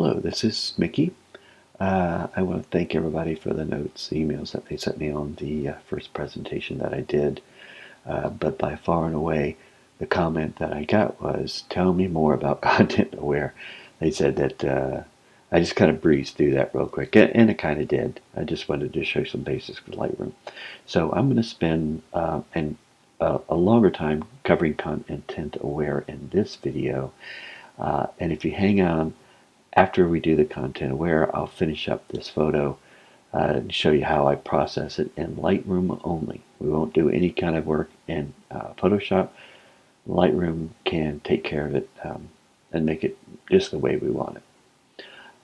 Hello, this is Mickey. I want to thank everybody for the notes, emails that they sent me on the first presentation that I did. But by far and away, the comment that I got was, tell me more about content aware. They said that I just kind of breezed through that real quick, and it kind of did. I just wanted to show some basics with Lightroom. So I'm going to spend a longer time covering content aware in this video. And if you hang on, after we do the content aware, I'll finish up this photo and show you how I process it in Lightroom only. We won't do any kind of work in Photoshop. Lightroom can take care of it and make it just the way we want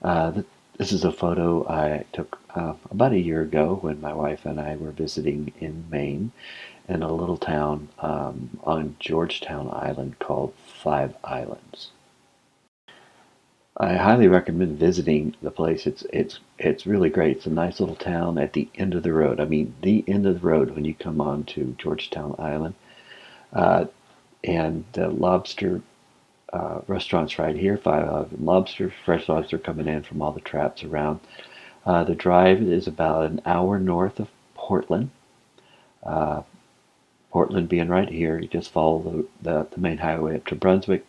it. This is a photo I took about a year ago when my wife and I were visiting in Maine in a little town on Georgetown Island called Five Islands. I highly recommend visiting the place. It's really great. It's a nice little town at the end of the road. I mean, the end of the road when you come on to Georgetown Island. And the lobster restaurant's right here. Five lobster, fresh lobster coming in from all the traps around. The drive is about an hour north of Portland. Portland being right here, you just follow the main highway up to Brunswick,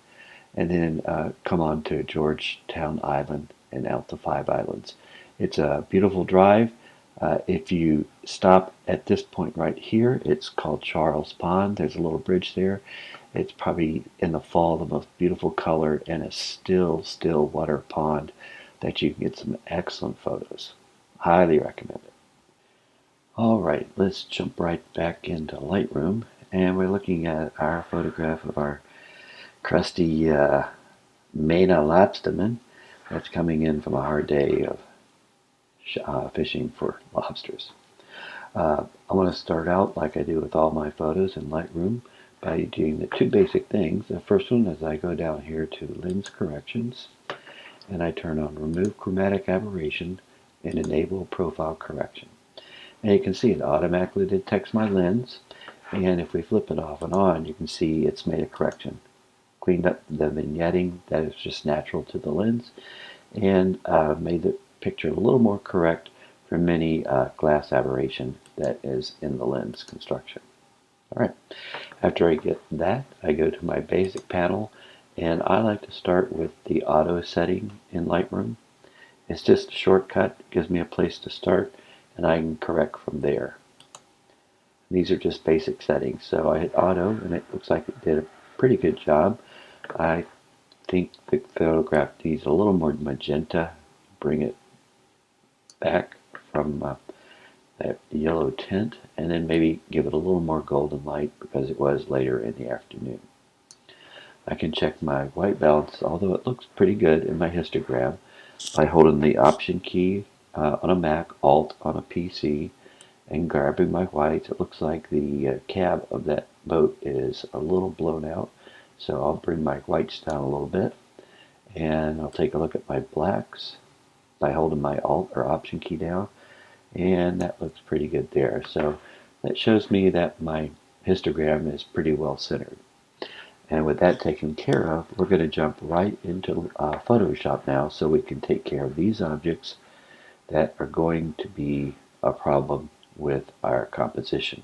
and then come on to Georgetown Island and out to Five Islands. It's a beautiful drive. If you stop at this point right here, it's called Charles Pond. There's a little bridge there. It's probably in the fall the most beautiful color and a still water pond that you can get some excellent photos. Highly recommend it. Alright, let's jump right back into Lightroom, and we're looking at our photograph of our crusty Maine lobsterman that's coming in from a hard day of fishing for lobsters. I want to start out like I do with all my photos in Lightroom by doing the two basic things. The first one is I go down here to Lens Corrections and I turn on Remove Chromatic Aberration and Enable Profile Correction. And you can see it automatically detects my lens, and if we flip it off and on, you can see it's made a correction. Cleaned up the vignetting that is just natural to the lens, and made the picture a little more correct from any glass aberration that is in the lens construction. Alright, after I get that, I go to my basic panel, and I like to start with the auto setting in Lightroom. It's just a shortcut, it gives me a place to start, and I can correct from there. These are just basic settings, so I hit auto, and it looks like it did a pretty good job. I think the photograph needs a little more magenta. Bring it back from that yellow tint, and then maybe give it a little more golden light because it was later in the afternoon. I can check my white balance, although it looks pretty good in my histogram, by holding the Option key on a Mac, Alt on a PC, and grabbing my whites. It looks like the cab of that boat is a little blown out. So I'll bring my whites down a little bit, and I'll take a look at my blacks by holding my Alt or Option key down, and that looks pretty good there. So that shows me that my histogram is pretty well centered. And with that taken care of, we're going to jump right into Photoshop now so we can take care of these objects that are going to be a problem with our composition.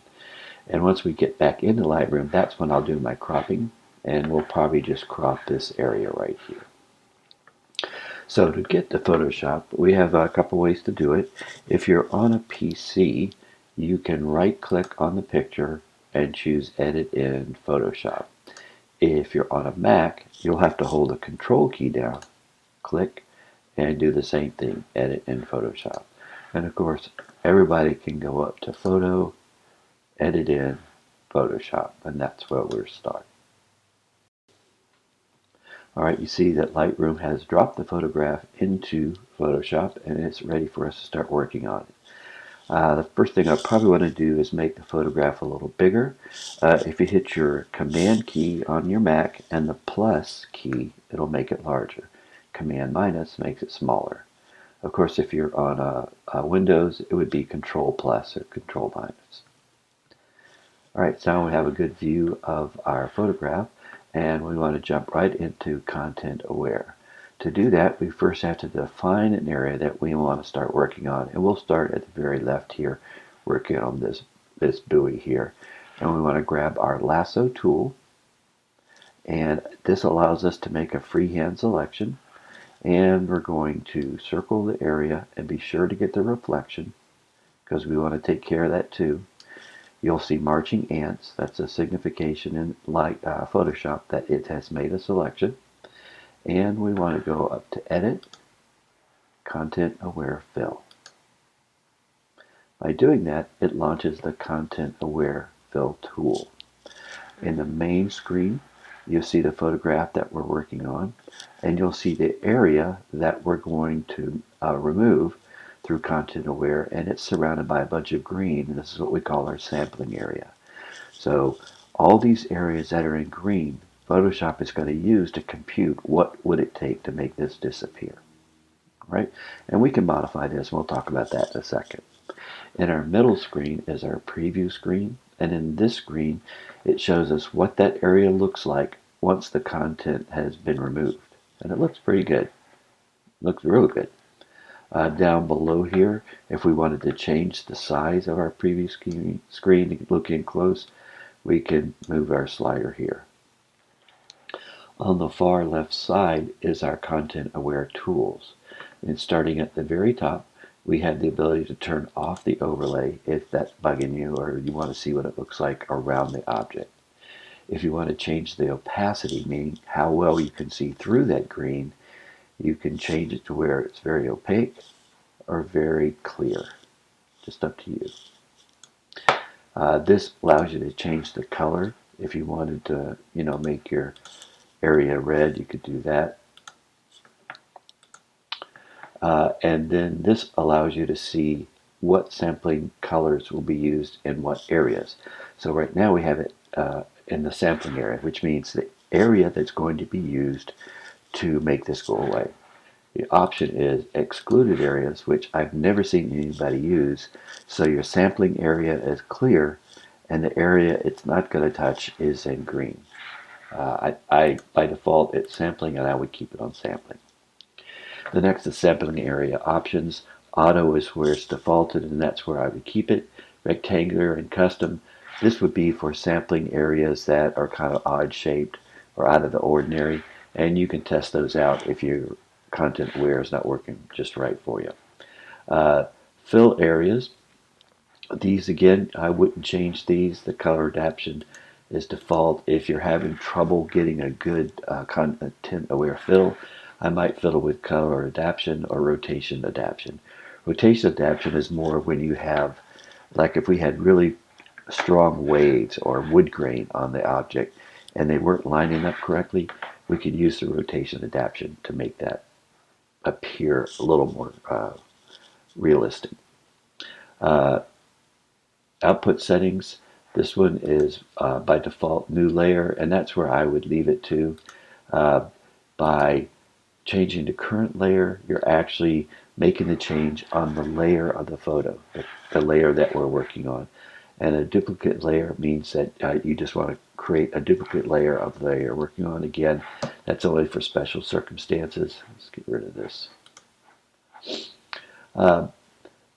And once we get back into Lightroom, that's when I'll do my cropping, and we'll probably just crop this area right here. So to get to Photoshop, we have a couple ways to do it. If you're on a PC, you can right-click on the picture and choose Edit in Photoshop. If you're on a Mac, you'll have to hold the Control key down, click, and do the same thing, Edit in Photoshop. And of course, everybody can go up to Photo, Edit in Photoshop, and that's where we're starting. Alright, you see that Lightroom has dropped the photograph into Photoshop, and it's ready for us to start working on it. The first thing I probably want to do is make the photograph a little bigger. If you hit your Command key on your Mac and the plus key, it'll make it larger. Command minus makes it smaller. Of course, if you're on a Windows, it would be Control plus or Control minus. Alright, so now we have a good view of our photograph, and we want to jump right into Content Aware. To do that, we first have to define an area that we want to start working on. And we'll start at the very left here, working on this buoy here. And we want to grab our lasso tool. And this allows us to make a freehand selection. And we're going to circle the area and be sure to get the reflection, because we want to take care of that too. You'll see marching ants. That's a signification in Photoshop that it has made a selection. And we want to go up to Edit, Content Aware Fill. By doing that, it launches the Content Aware Fill tool. In the main screen, you'll see the photograph that we're working on, and you'll see the area that we're going to remove through Content Aware, and it's surrounded by a bunch of green, and this is what we call our sampling area. So all these areas that are in green, Photoshop is going to use to compute what would it take to make this disappear, right? And we can modify this, and we'll talk about that in a second. In our middle screen is our preview screen, and in this screen it shows us what that area looks like once the content has been removed. And it looks pretty good. Looks real good. Down below here, if we wanted to change the size of our preview screen to look in close, we can move our slider here. On the far left side is our Content Aware tools. And starting at the very top, we have the ability to turn off the overlay if that's bugging you or you want to see what it looks like around the object. If you want to change the opacity, meaning how well you can see through that green, you can change it to where it's very opaque or very clear. Just up to you. This allows you to change the color. If you wanted to, make your area red, you could do that. And then this allows you to see what sampling colors will be used in what areas. So right now we have it in the sampling area, which means the area that's going to be used to make this go away. The option is excluded areas, which I've never seen anybody use. So your sampling area is clear, and the area it's not going to touch is in green. I by default, it's sampling, and I would keep it on sampling. The next is sampling area options. Auto is where it's defaulted, and that's where I would keep it. Rectangular and custom. This would be for sampling areas that are kind of odd shaped or out of the ordinary, and you can test those out if your Content Aware is not working just right for you. Fill areas. These again, I wouldn't change these. The color adaptation is default. If you're having trouble getting a good Content Aware fill, I might fiddle with color adaptation or rotation adaptation. Rotation adaptation is more when you have, like if we had really strong waves or wood grain on the object and they weren't lining up correctly, we could use the rotation adaptation to make that appear a little more realistic. Output settings. This one is by default new layer, and that's where I would leave it to. By changing to current layer, you're actually making the change on the layer of the photo, the layer that we're working on. And a duplicate layer means that you just want to create a duplicate layer of the layer you're working on. Again, that's only for special circumstances. Let's get rid of this.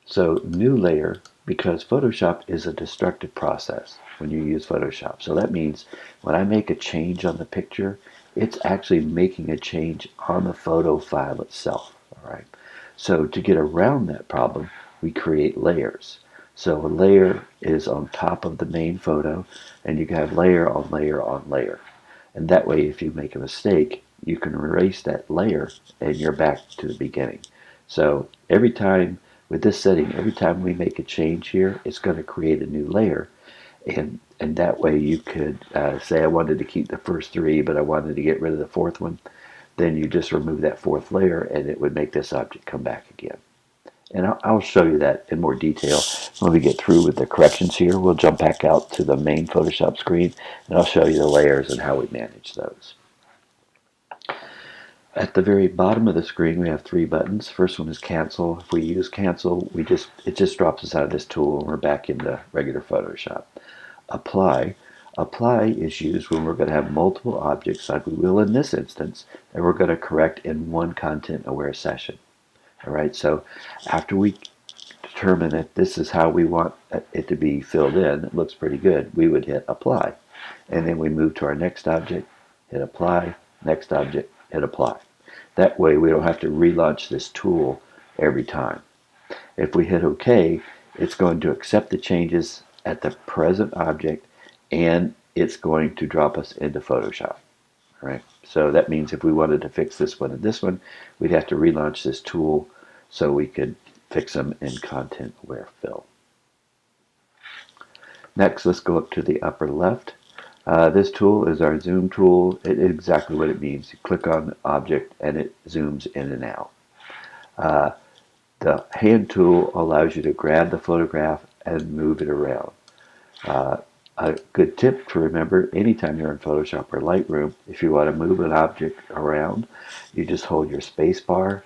So new layer, because Photoshop is a destructive process when you use Photoshop. So that means when I make a change on the picture, it's actually making a change on the photo file itself. All right. So to get around that problem, we create layers. So a layer is on top of the main photo, and you can have layer on layer on layer. And that way, if you make a mistake, you can erase that layer and you're back to the beginning. So every time, with this setting, every time we make a change here, it's going to create a new layer. And that way you could say I wanted to keep the first three, but I wanted to get rid of the fourth one. Then you just remove that fourth layer, and it would make this object come back again. And I'll show you that in more detail when we get through with the corrections here. We'll jump back out to the main Photoshop screen, and I'll show you the layers and how we manage those. At the very bottom of the screen, we have three buttons. First one is cancel. If we use cancel, it just drops us out of this tool, and we're back into regular Photoshop. Apply. Apply is used when we're going to have multiple objects, like we will in this instance, that we're going to correct in one content-aware session. All right, so after we determine that this is how we want it to be filled in, it looks pretty good, we would hit apply. And then we move to our next object, hit apply, next object, hit apply. That way we don't have to relaunch this tool every time. If we hit OK, it's going to accept the changes at the present object, and it's going to drop us into Photoshop. Right? So that means if we wanted to fix this one and this one, we'd have to relaunch this tool so we could fix them in content-aware fill. Next, let's go up to the upper left. This tool is our zoom tool. Exactly what it means. You click on the object and it zooms in and out. The hand tool allows you to grab the photograph and move it around. A good tip to remember anytime you're in Photoshop or Lightroom, if you want to move an object around, you just hold your space bar,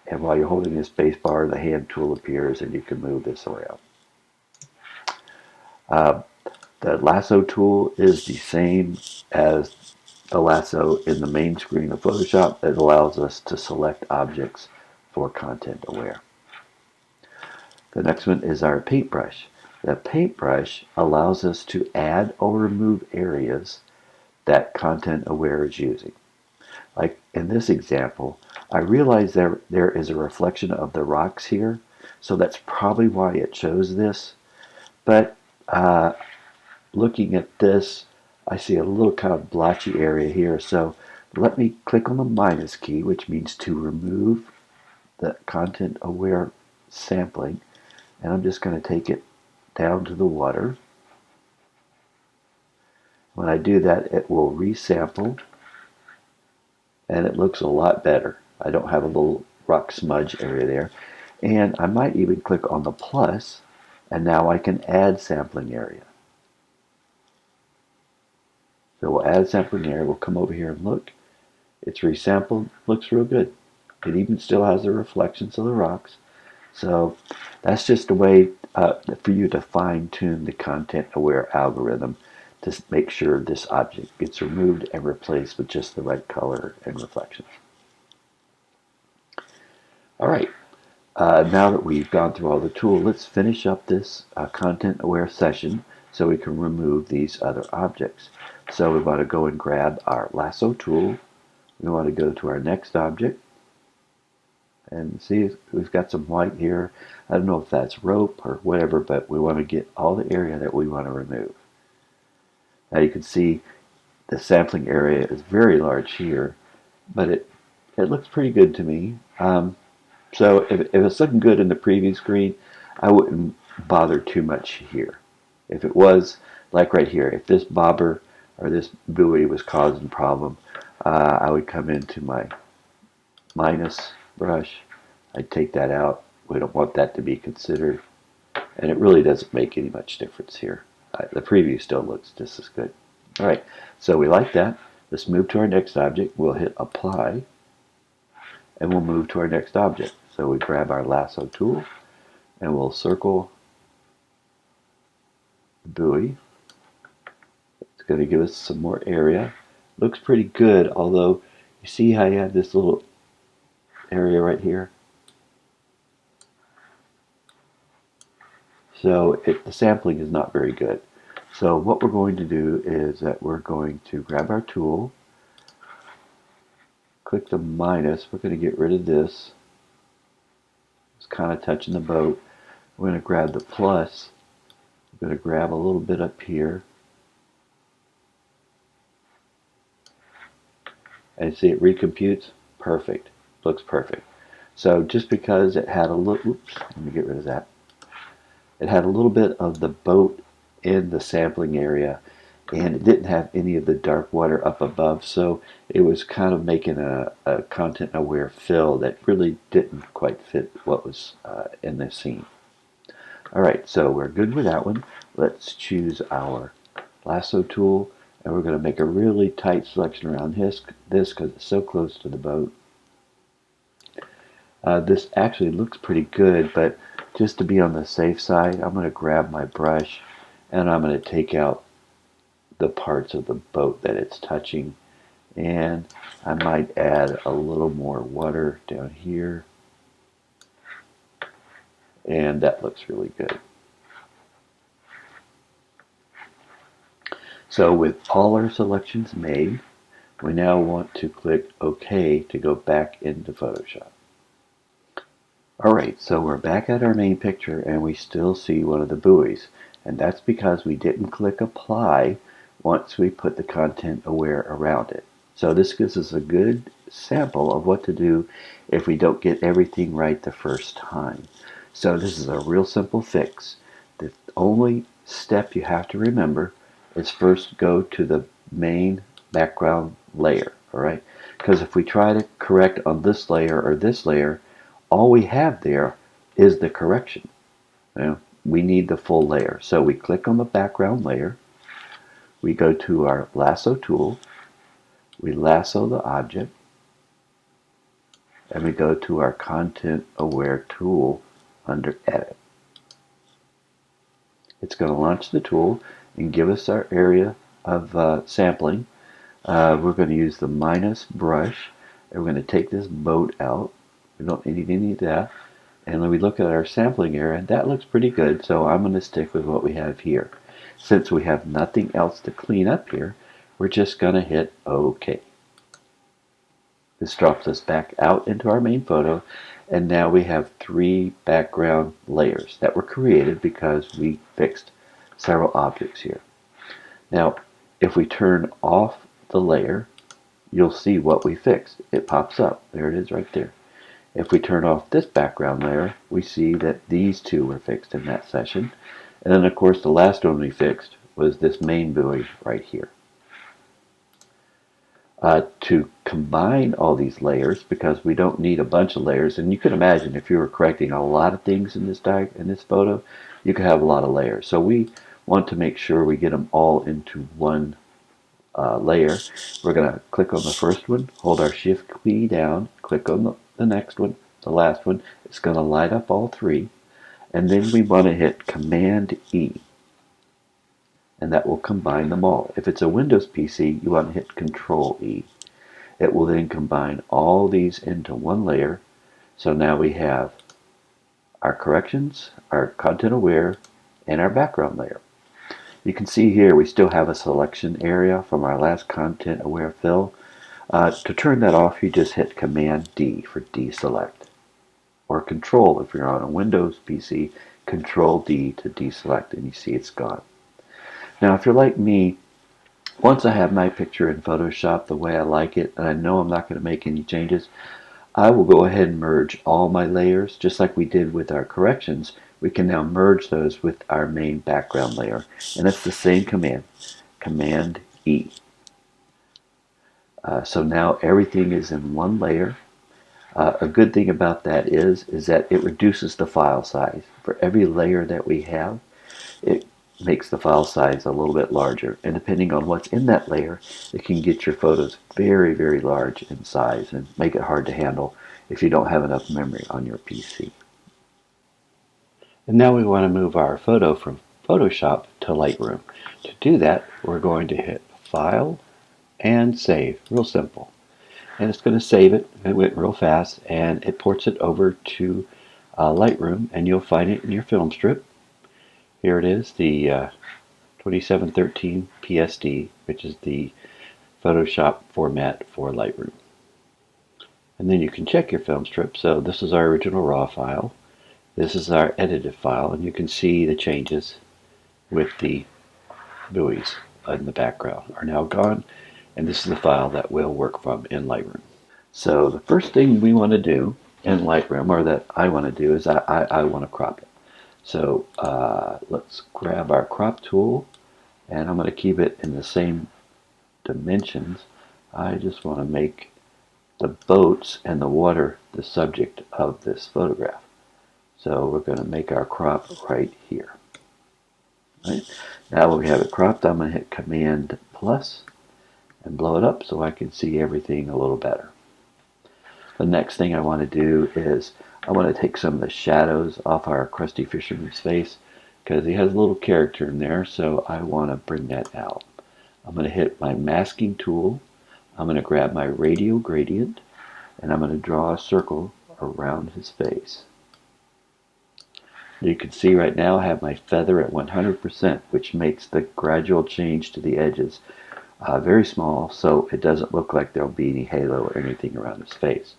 and while you're holding the space bar, the hand tool appears and you can move this around. The lasso tool is the same as the lasso in the main screen of Photoshop. It allows us to select objects for content aware. The next one is our paintbrush. The paintbrush allows us to add or remove areas that content aware is using. Like in this example, I realize there is a reflection of the rocks here, so that's probably why it shows this. But looking at this, I see a little kind of blotchy area here, so let me click on the minus key, which means to remove the content aware sampling, and I'm just going to take it down to the water. When I do that, it will resample, and it looks a lot better. I don't have a little rock smudge area there. And I might even click on the plus, and now I can add sampling area. So we'll add sampling area. We'll come over here and look. It's resampled. Looks real good. It even still has the reflections of the rocks. So that's just a way for you to fine-tune the content-aware algorithm to make sure this object gets removed and replaced with just the right color and reflections. All right. Now that we've gone through all the tools, let's finish up this content-aware session so we can remove these other objects. So we want to go and grab our lasso tool. We want to go to our next object. And see, we've got some white here. I don't know if that's rope or whatever, but we want to get all the area that we want to remove. Now you can see the sampling area is very large here, but it looks pretty good to me. So if it's looking good in the preview screen, I wouldn't bother too much here. If it was, like right here, if this bobber or this buoy was causing a problem, I would come into my minus brush. I'd take that out. We don't want that to be considered. And it really doesn't make any much difference here. The preview still looks just as good. All right, so we like that. Let's move to our next object. We'll hit apply, and we'll move to our next object. So we grab our lasso tool, and we'll circle the buoy. It's going to give us some more area. Looks pretty good, although you see how you have this little area right here? So the sampling is not very good. So what we're going to do is that we're going to grab our tool, click the minus. We're going to get rid of this. It's kind of touching the boat. We're going to grab the plus. We're going to grab a little bit up here. And see it recomputes? Perfect. Looks perfect. So just because it had a little, oops, let me get rid of that. It had a little bit of the boat in the sampling area, and it didn't have any of the dark water up above, so it was kind of making a content-aware fill that really didn't quite fit what was in the scene. All right, so we're good with that one. Let's choose our lasso tool, and we're going to make a really tight selection around this because it's so close to the boat. This actually looks pretty good, but just to be on the safe side, I'm going to grab my brush and I'm going to take out the parts of the boat that it's touching. And I might add a little more water down here. And that looks really good. So with all our selections made, we now want to click OK to go back into Photoshop. Alright, so we're back at our main picture and we still see one of the buoys. And that's because we didn't click Apply once we put the content aware around it. So this gives us a good sample of what to do if we don't get everything right the first time. So this is a real simple fix. The only step you have to remember is first go to the main background layer. Alright, because if we try to correct on this layer or this layer, all we have there is the correction. Now, we need the full layer. So we click on the background layer, we go to our lasso tool, we lasso the object, and we go to our content aware tool under edit. It's going to launch the tool and give us our area of sampling. We're going to use the minus brush, and we're going to take this boat out. We don't need any of that. And when we look at our sampling area, that looks pretty good, so I'm going to stick with what we have here. Since we have nothing else to clean up here, we're just going to hit OK. This drops us back out into our main photo, and now we have 3 background layers that were created because we fixed several objects here. Now, if we turn off the layer, you'll see what we fixed. It pops up. There it is right there. If we turn off this background layer, we see that these two were fixed in that session. And then, of course, the last one we fixed was this main buoy right here. To combine all these layers, because we don't need a bunch of layers, and you can imagine if you were correcting a lot of things in this photo, you could have a lot of layers. So we want to make sure we get them all into one layer. We're going to click on the first one, hold our shift key down, click on the next one, the last one. It's going to light up all 3, and then we want to hit Command E, and that will combine them all. If it's a Windows PC, you want to hit Control E. It will then combine all these into one layer. So now we have our corrections, our content aware, and our background layer. You can see here we still have a selection area from our last content aware fill. To turn that off, you just hit Command D for deselect, or Control if you're on a Windows PC, Control D to deselect, and you see it's gone. Now, if you're like me, once I have my picture in Photoshop the way I like it, and I know I'm not going to make any changes, I will go ahead and merge all my layers, just like we did with our corrections. We can now merge those with our main background layer, and it's the same command, Command E. So now everything is in one layer. A good thing about that is that it reduces the file size. For every layer that we have, it makes the file size a little bit larger, and depending on what's in that layer, it can get your photos very, very large in size and make it hard to handle if you don't have enough memory on your PC. And now we want to move our photo from Photoshop to Lightroom. To do that, we're going to hit File and Save. Real simple. And it's going to save it. It went real fast, and it ports it over to Lightroom, and you'll find it in your film strip. Here it is, the 2713 PSD, which is the Photoshop format for Lightroom. And then you can check your film strip. So this is our original RAW file. This is our edited file, and you can see the changes with the buoys in the background are now gone, and this is the file that we'll work from in Lightroom. So the first thing we want to do in Lightroom, or that I want to do, is I want to crop it. So let's grab our crop tool, and I'm going to keep it in the same dimensions. I just want to make the boats and the water the subject of this photograph. So we're going to make our crop right here. Right? Now when we have it cropped, I'm going to hit Command plus and blow it up so I can see everything a little better. The next thing I want to do is I want to take some of the shadows off our crusty fisherman's face, because he has a little character in there, so I want to bring that out. I'm going to hit my masking tool. I'm going to grab my radial gradient, and I'm going to draw a circle around his face. You can see right now I have my feather at 100%, which makes the gradual change to the edges very small, so it doesn't look like there'll be any halo or anything around his face.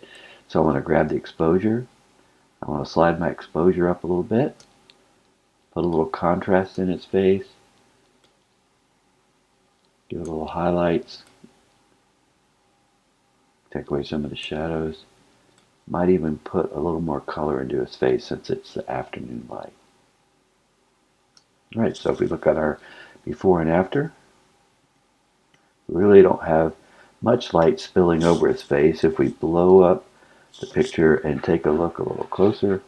So I want to grab the exposure. I want to slide my exposure up a little bit, put a little contrast in his face, give it a little highlights, take away some of the shadows. Might even put a little more color into his face since it's the afternoon light. Alright, so if we look at our before and after, we really don't have much light spilling over his face. If we blow up the picture and take a look a little closer,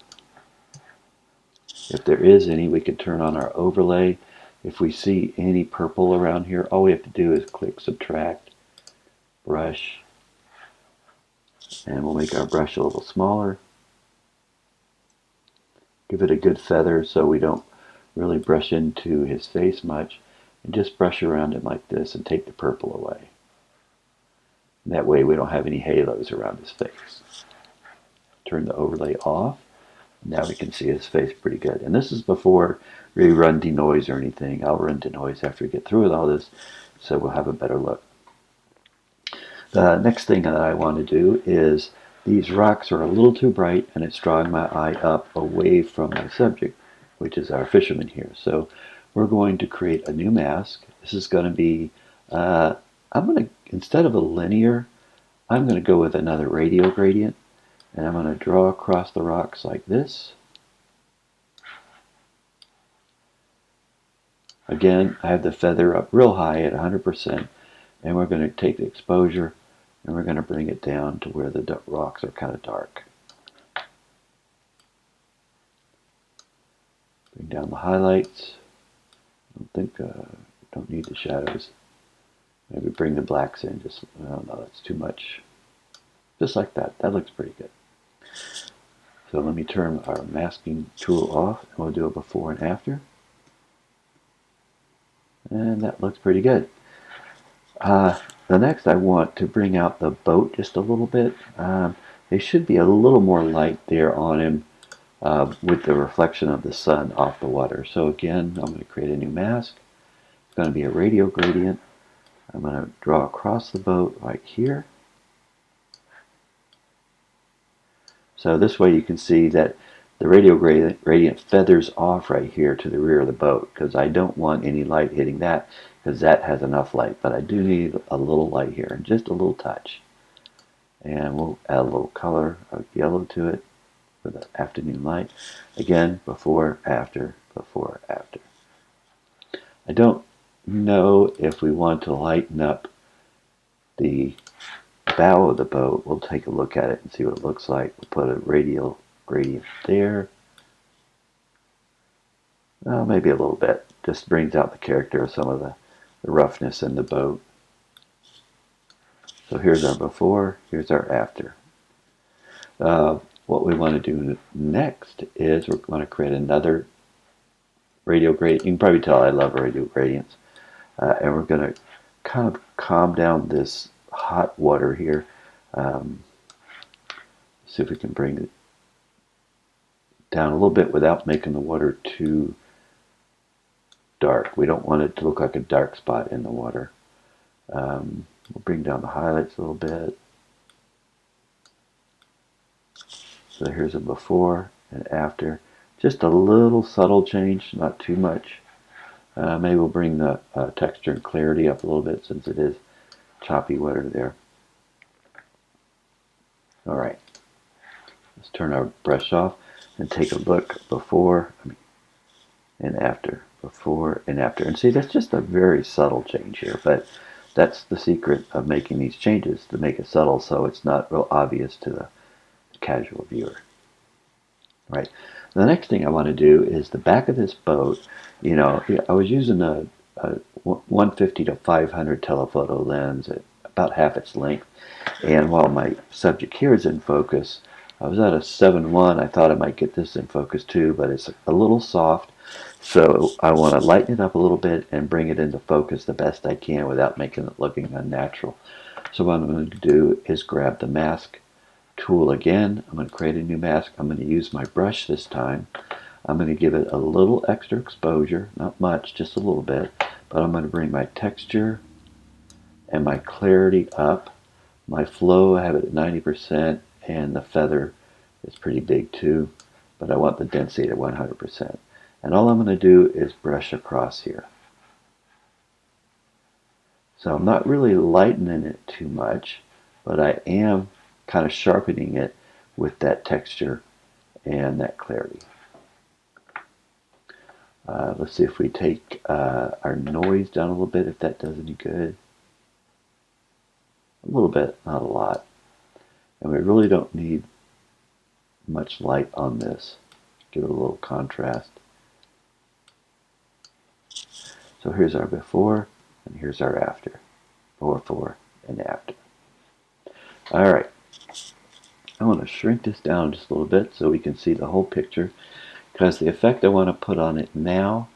if there is any, we can turn on our overlay. If we see any purple around here, all we have to do is click subtract, brush, and we'll make our brush a little smaller. Give it a good feather so we don't really brush into his face much, and just brush around him like this and take the purple away. And that way we don't have any halos around his face. Turn the overlay off. Now we can see his face pretty good. And this is before we run denoise or anything. I'll run denoise after we get through with all this, so we'll have a better look. The next thing that I want to do is, these rocks are a little too bright and it's drawing my eye up away from my subject, which is our fisherman here. So we're going to create a new mask. This is going to be, instead of a linear, I'm going to go with another radial gradient, and I'm going to draw across the rocks like this. Again, I have the feather up real high at 100%, and we're going to take the exposure and we're going to bring it down to where the rocks are kind of dark. Bring down the highlights. Don't need the shadows. Maybe bring the blacks in. Just, I don't know, that's too much. Just like that. That looks pretty good. So let me turn our masking tool off, and we'll do a before and after. And that looks pretty good. The next, I want to bring out the boat just a little bit. There should be a little more light there on him with the reflection of the sun off the water. So again, I'm going to create a new mask. It's going to be a radial gradient. I'm going to draw across the boat like here. So this way you can see that the radial gradient feathers off right here to the rear of the boat, because I don't want any light hitting that, because that has enough light, but I do need a little light here, and just a little touch. And we'll add a little color of yellow to it for the afternoon light. Again, before, after, before, after. I don't know if we want to lighten up the bow of the boat. We'll take a look at it and see what it looks like. We'll put a radial gradient there. Well, maybe a little bit. Just brings out the character of some of the roughness in the boat. So here's our before, here's our after. What we want to do next is we're going to create another radial gradient. You can probably tell I love radial gradients. And we're going to kind of calm down this hot water here. See if we can bring it down a little bit without making the water too dark. We don't want it to look like a dark spot in the water. We'll bring down the highlights a little bit. So here's a before and after. Just a little subtle change, not too much. Maybe we'll bring the texture and clarity up a little bit since it is choppy water there. Alright, let's turn our brush off and take a look before and after. Before and after. And see, that's just a very subtle change here, but that's the secret of making these changes, to make it subtle so it's not real obvious to the casual viewer. Right. The next thing I want to do is the back of this boat. You know, I was using a 150 to 500 telephoto lens at about half its length, and while my subject here is in focus, I was at a 7.1. I thought I might get this in focus too, but it's a little soft. So I want to lighten it up a little bit and bring it into focus the best I can without making it looking unnatural. So what I'm going to do is grab the mask tool again. I'm going to create a new mask. I'm going to use my brush this time. I'm going to give it a little extra exposure, not much, just a little bit, but I'm going to bring my texture and my clarity up. My flow, I have it at 90%, and the feather is pretty big too, but I want the density at 100%. And all I'm going to do is brush across here. So I'm not really lightening it too much, but I am kind of sharpening it with that texture and that clarity. Let's see if we take our noise down a little bit, if that does any good. A little bit, not a lot. And we really don't need much light on this. Give it a little contrast. So here's our before, and here's our after. Before and after. Alright. I want to shrink this down just a little bit so we can see the whole picture, because the effect I want to put on it now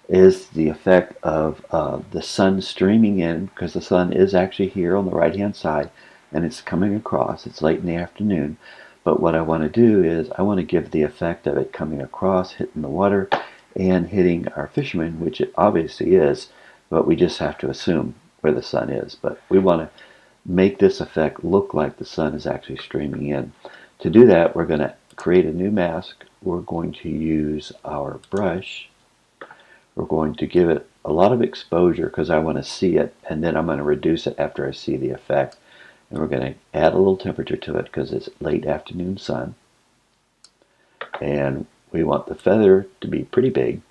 is the effect of the sun streaming in, because the sun is actually here on the right hand side and it's coming across. It's late in the afternoon, but what I want to do is I want to give the effect of it coming across, hitting the water and hitting our fisherman, which it obviously is, but we just have to assume where the sun is. But we want to make this effect look like the sun is actually streaming in. To do that, we're going to create a new mask. We're going to use our brush. We're going to give it a lot of exposure because I want to see it, and then I'm going to reduce it after I see the effect. And we're going to add a little temperature to it because it's late afternoon sun. And we want the feather to be pretty big,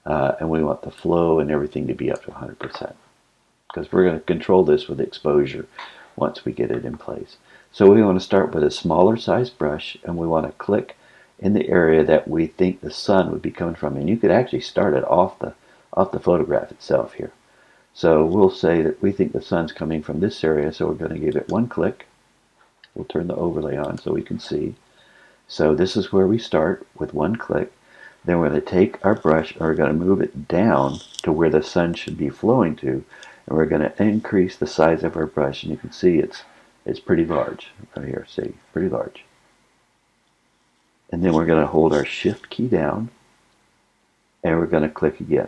and we want the flow and everything to be up to 100%. Because we're going to control this with exposure once we get it in place. So we want to start with a smaller size brush, and we want to click in the area that we think the sun would be coming from. And you could actually start it off the photograph itself here. So we'll say that we think the sun's coming from this area, so we're going to give it one click. We'll turn the overlay on so we can see. So this is where we start with one click. Then we're going to take our brush, and we're going to move it down to where the sun should be flowing to, and we're going to increase the size of our brush, and you can see it's pretty large right here. See, pretty large. And then we're going to hold our shift key down, and we're going to click again.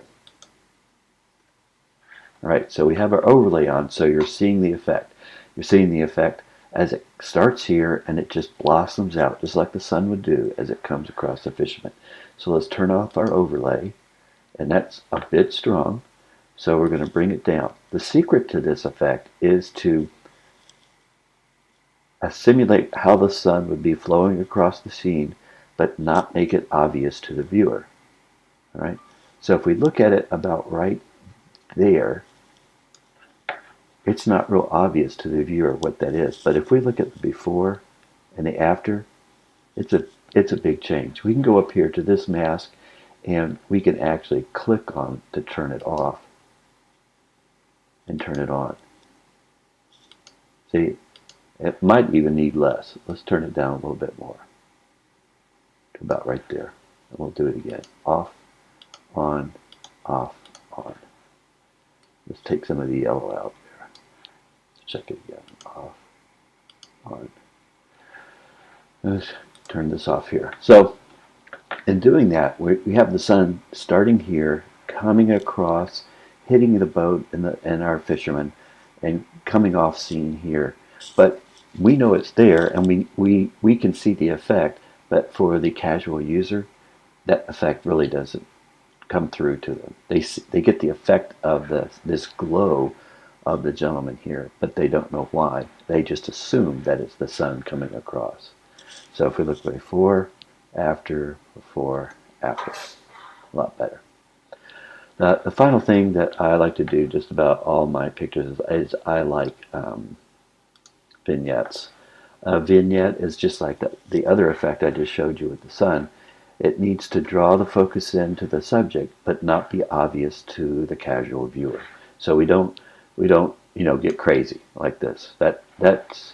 Alright, so we have our overlay on, so you're seeing the effect. You're seeing the effect as it starts here and it just blossoms out, just like the sun would do as it comes across the fisherman. So let's turn off our overlay, and that's a bit strong, so we're going to bring it down. The secret to this effect is to simulate how the sun would be flowing across the scene, but not make it obvious to the viewer. Alright, so if we look at it about right there, it's not real obvious to the viewer what that is. But if we look at the before and the after, it's a big change. We can go up here to this mask, and we can actually click on it to turn it off and turn it on. See, it might even need less. Let's turn it down a little bit more to about right there. And we'll do it again. Off, on, off, on. Let's take some of the yellow out there. Let's check it again. Off, on. Let's turn this off here. So in doing that, we have the sun starting here, coming across, hitting the boat and our fishermen, and coming off scene here. But we know it's there, and we can see the effect, but for the casual user, that effect really doesn't come through to them. They get the effect of this glow of the gentleman here, but they don't know why. They just assume that it's the sun coming across. So if we look before, after, a lot better. The final thing that I like to do just about all my pictures is I like vignettes. A vignette is just like the other effect I just showed you with the sun. It needs to draw the focus into the subject, but not be obvious to the casual viewer. So we don't get crazy like this. That's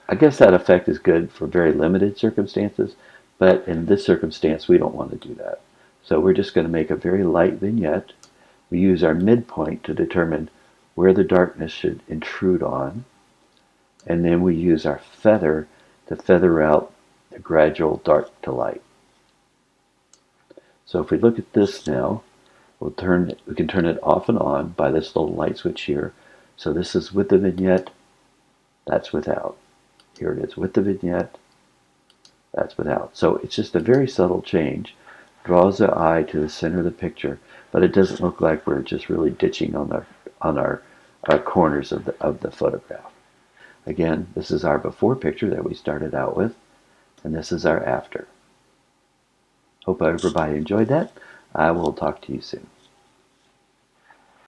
I guess that effect is good for very limited circumstances, but in this circumstance we don't want to do that. So we're just going to make a very light vignette. We use our midpoint to determine where the darkness should intrude on. And then we use our feather to feather out the gradual dark to light. So if we look at this now, we can turn it off and on by this little light switch here. So this is with the vignette, that's without. Here it is with the vignette, that's without. So it's just a very subtle change. Draws the eye to the center of the picture, but it doesn't look like we're just really ditching on our corners of the photograph. Again, this is our before picture that we started out with, and this is our after. Hope everybody enjoyed that. I will talk to you soon.